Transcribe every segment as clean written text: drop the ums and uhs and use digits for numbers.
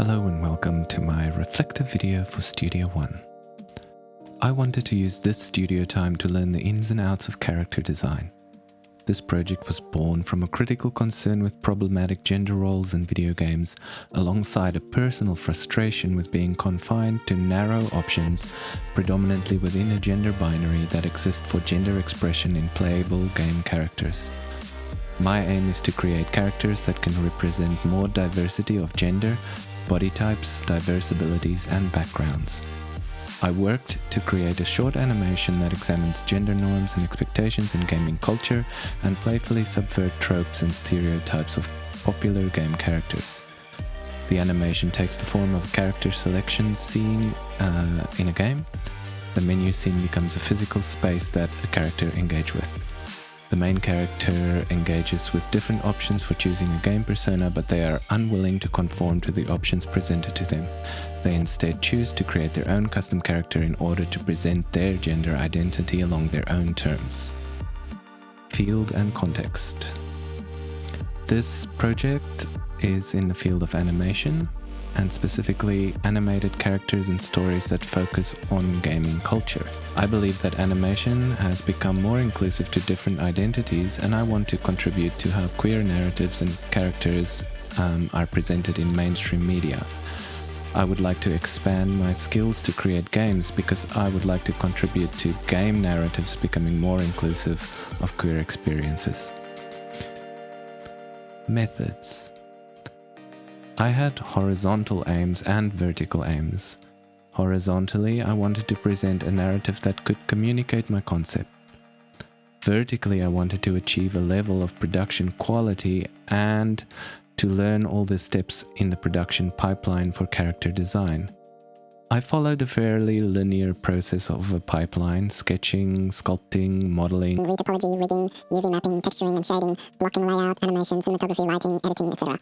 Hello and welcome to my reflective video for Studio One. I wanted to use this studio time to learn the ins and outs of character design. This project was born from a critical concern with problematic gender roles in video games, alongside a personal frustration with being confined to narrow options, predominantly within a gender binary that exists for gender expression in playable game characters. My aim is to create characters that can represent more diversity of gender, body types, diverse abilities, and backgrounds. I worked to create a short animation that examines gender norms and expectations in gaming culture and playfully subvert tropes and stereotypes of popular game characters. The animation takes the form of a character selection scene in a game. The menu scene becomes a physical space that a character engages with. The main character engages with different options for choosing a game persona, but they are unwilling to conform to the options presented to them. They instead choose to create their own custom character in order to present their gender identity along their own terms. Field and context. This project is in the field of animation, and specifically animated characters and stories that focus on gaming culture. I believe that animation has become more inclusive to different identities, and I want to contribute to how queer narratives and characters are presented in mainstream media. I would like to expand my skills to create games because I would like to contribute to game narratives becoming more inclusive of queer experiences. Methods. I had horizontal aims and vertical aims. Horizontally, I wanted to present a narrative that could communicate my concept. Vertically, I wanted to achieve a level of production quality and to learn all the steps in the production pipeline for character design. I followed a fairly linear process of a pipeline: sketching, sculpting, modeling, retopology, rigging, UV mapping, texturing and shading, blocking layout, animation, cinematography, lighting, editing, etc.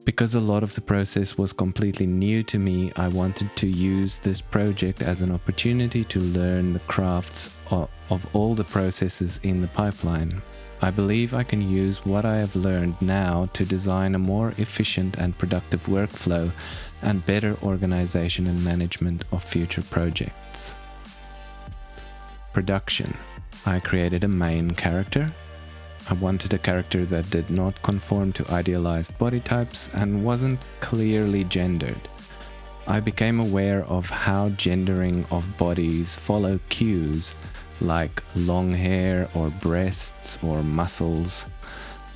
Because a lot of the process was completely new to me, I wanted to use this project as an opportunity to learn the crafts of all the processes in the pipeline. I believe I can use what I have learned now to design a more efficient and productive workflow and better organization and management of future projects. Production. I created a main character. I wanted a character that did not conform to idealized body types and wasn't clearly gendered. I became aware of how gendering of bodies follow cues like long hair or breasts or muscles.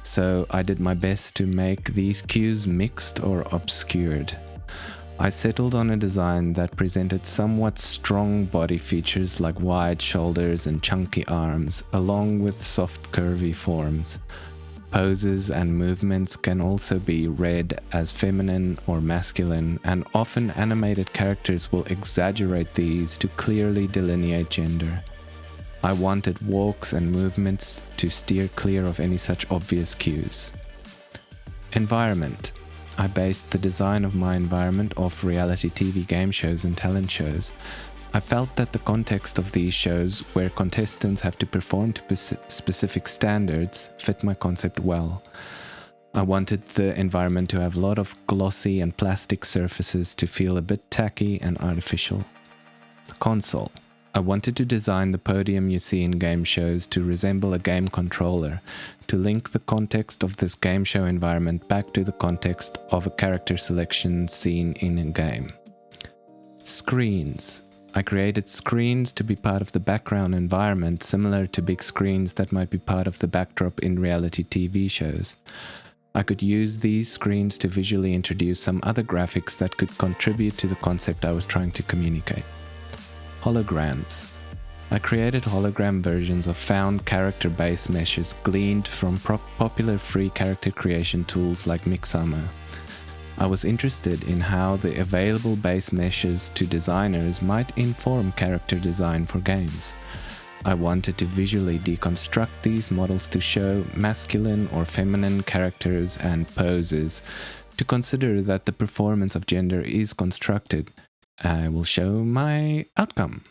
So I did my best to make these cues mixed or obscured. I settled on a design that presented somewhat strong body features like wide shoulders and chunky arms, along with soft curvy forms. Poses and movements can also be read as feminine or masculine, and often animated characters will exaggerate these to clearly delineate gender. I wanted walks and movements to steer clear of any such obvious cues. Environment. I based the design of my environment off reality TV game shows and talent shows. I felt that the context of these shows, where contestants have to perform to specific standards, fit my concept well. I wanted the environment to have a lot of glossy and plastic surfaces to feel a bit tacky and artificial. Console. I wanted to design the podium you see in game shows to resemble a game controller, to link the context of this game show environment back to the context of a character selection scene in a game. Screens. I created screens to be part of the background environment, similar to big screens that might be part of the backdrop in reality TV shows. I could use these screens to visually introduce some other graphics that could contribute to the concept I was trying to communicate. Holograms. I created hologram versions of found character base meshes gleaned from popular free character creation tools like Mixamo. I was interested in how the available base meshes to designers might inform character design for games. I wanted to visually deconstruct these models to show masculine or feminine characters and poses, to consider that the performance of gender is constructed. I will show my outcome.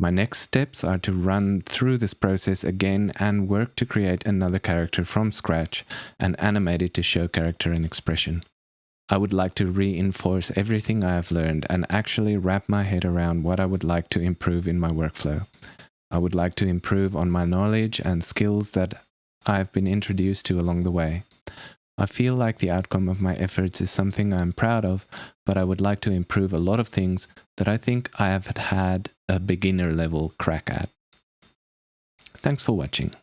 My next steps are to run through this process again and work to create another character from scratch and animate it to show character and expression. I would like to reinforce everything I have learned and actually wrap my head around what I would like to improve in my workflow. I would like to improve on my knowledge and skills that I have been introduced to along the way. I feel like the outcome of my efforts is something I am proud of, but I would like to improve a lot of things that I think I have had a beginner level crack at. Thanks for watching.